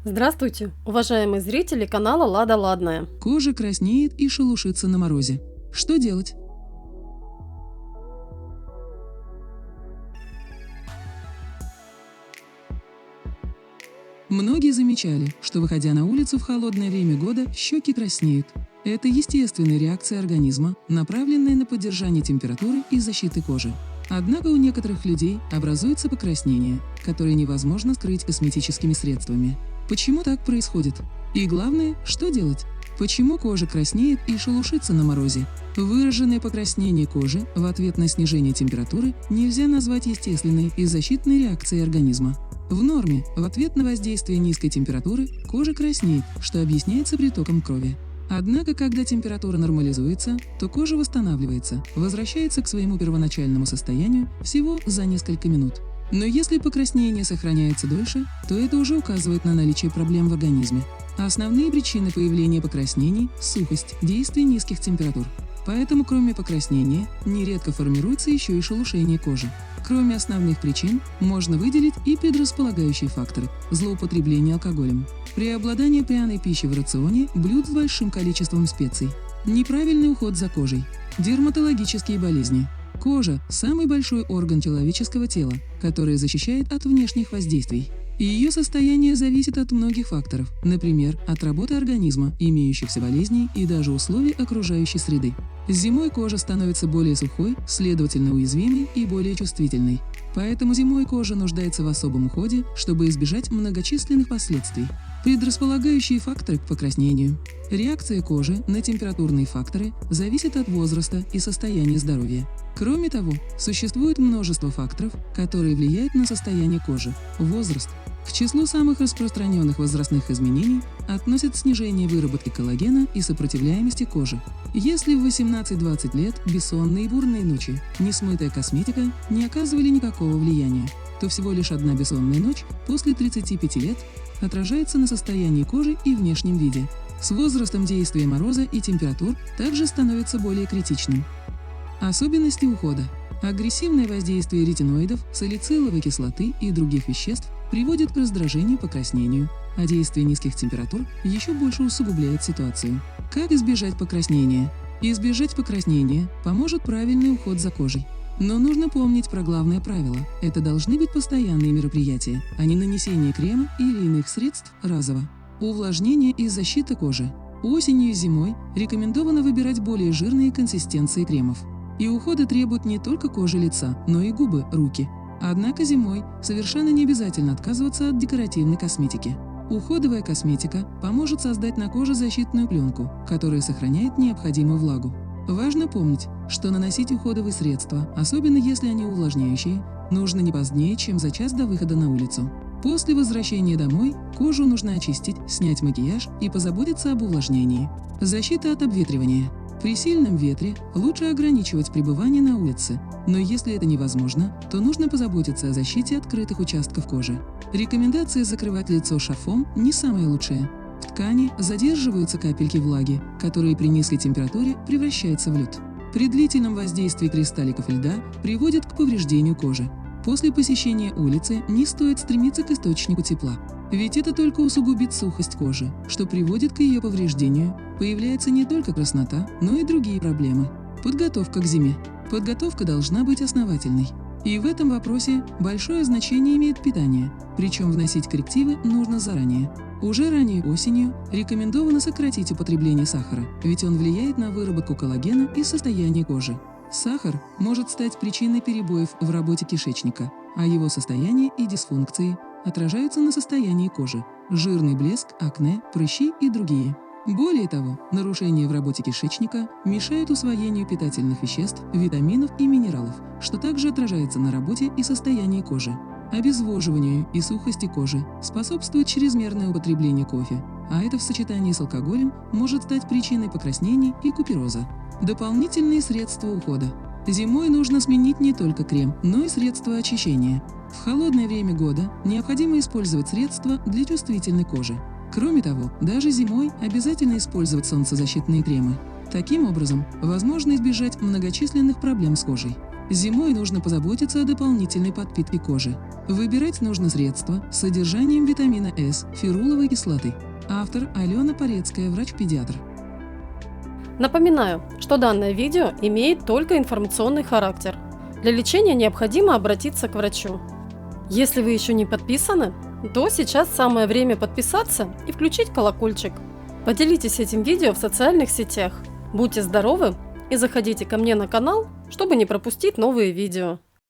Здравствуйте, уважаемые зрители канала Лада Ладная. Кожа краснеет и шелушится на морозе. Что делать? Многие замечали, что, выходя на улицу в холодное время года, щеки краснеют. Это естественная реакция организма, направленная на поддержание температуры и защиты кожи. Однако у некоторых людей образуется покраснение, которое невозможно скрыть косметическими средствами. Почему так происходит? И главное, что делать? Почему кожа краснеет и шелушится на морозе? Выраженное покраснение кожи в ответ на снижение температуры нельзя назвать естественной и защитной реакцией организма. В норме, в ответ на воздействие низкой температуры, кожа краснеет, что объясняется притоком крови. Однако, когда температура нормализуется, то кожа восстанавливается, возвращается к своему первоначальному состоянию всего за несколько минут. Но если покраснение сохраняется дольше, то это уже указывает на наличие проблем в организме. Основные причины появления покраснений – сухость, действие низких температур. Поэтому, кроме покраснения, нередко формируется еще и шелушение кожи. Кроме основных причин, можно выделить и предрасполагающие факторы – злоупотребление алкоголем, преобладание пряной пищи в рационе, блюд с большим количеством специй, неправильный уход за кожей, дерматологические болезни. Кожа – самый большой орган человеческого тела, который защищает от внешних воздействий. И ее состояние зависит от многих факторов, например, от работы организма, имеющихся болезней и даже условий окружающей среды. Зимой кожа становится более сухой, следовательно уязвимой и более чувствительной. Поэтому зимой кожа нуждается в особом уходе, чтобы избежать многочисленных последствий. Предрасполагающие факторы к покраснению. Реакция кожи на температурные факторы зависит от возраста и состояния здоровья. Кроме того, существует множество факторов, которые влияют на состояние кожи. Возраст. К числу самых распространенных возрастных изменений относят снижение выработки коллагена и сопротивляемости кожи. Если в 18-20 лет бессонные и бурные ночи, несмытая косметика не оказывали никакого влияния, то всего лишь одна бессонная ночь после 35 лет отражается на состоянии кожи и внешнем виде. С возрастом действие мороза и температур также становится более критичным. Особенности ухода. Агрессивное воздействие ретиноидов, салициловой кислоты и других веществ приводит к раздражению, покраснению, а действие низких температур еще больше усугубляет ситуацию. Как избежать покраснения? Избежать покраснения поможет правильный уход за кожей. Но нужно помнить про главное правило – это должны быть постоянные мероприятия, а не нанесение крема или иных средств разово. Увлажнение и защита кожи. Осенью и зимой рекомендовано выбирать более жирные консистенции кремов. И ухода требует не только кожа лица, но и губы, руки. Однако зимой совершенно не обязательно отказываться от декоративной косметики. Уходовая косметика поможет создать на коже защитную пленку, которая сохраняет необходимую влагу. Важно помнить, что наносить уходовые средства, особенно если они увлажняющие, нужно не позднее, чем за час до выхода на улицу. После возвращения домой кожу нужно очистить, снять макияж и позаботиться об увлажнении. Защита от обветривания. При сильном ветре лучше ограничивать пребывание на улице, но если это невозможно, то нужно позаботиться о защите открытых участков кожи. Рекомендация закрывать лицо шарфом не самая лучшая. В ткани задерживаются капельки влаги, которые при низкой температуре превращаются в лед. При длительном воздействии кристалликов льда приводит к повреждению кожи. После посещения улицы не стоит стремиться к источнику тепла, ведь это только усугубит сухость кожи, что приводит к ее повреждению. Появляется не только краснота, но и другие проблемы. Подготовка к зиме. Подготовка должна быть основательной. И в этом вопросе большое значение имеет питание, причем вносить коррективы нужно заранее. Уже ранней осенью рекомендовано сократить употребление сахара, ведь он влияет на выработку коллагена и состояние кожи. Сахар может стать причиной перебоев в работе кишечника, а его состояние и дисфункции отражаются на состоянии кожи – жирный блеск, акне, прыщи и другие. Более того, нарушения в работе кишечника мешают усвоению питательных веществ, витаминов и минералов, что также отражается на работе и состоянии кожи. Обезвоживанию и сухости кожи способствует чрезмерное употребление кофе, а это в сочетании с алкоголем может стать причиной покраснений и купероза. Дополнительные средства ухода. Зимой нужно сменить не только крем, но и средства очищения. В холодное время года необходимо использовать средства для чувствительной кожи. Кроме того, даже зимой обязательно использовать солнцезащитные кремы. Таким образом, возможно избежать многочисленных проблем с кожей. Зимой нужно позаботиться о дополнительной подпитке кожи. Выбирать нужно средства с содержанием витамина С, феруловой кислоты. Автор Алена Порецкая, врач-педиатр. Напоминаю, что данное видео имеет только информационный характер. Для лечения необходимо обратиться к врачу. Если вы еще не подписаны, то сейчас самое время подписаться и включить колокольчик. Поделитесь этим видео в социальных сетях. Будьте здоровы и заходите ко мне на канал, чтобы не пропустить новые видео.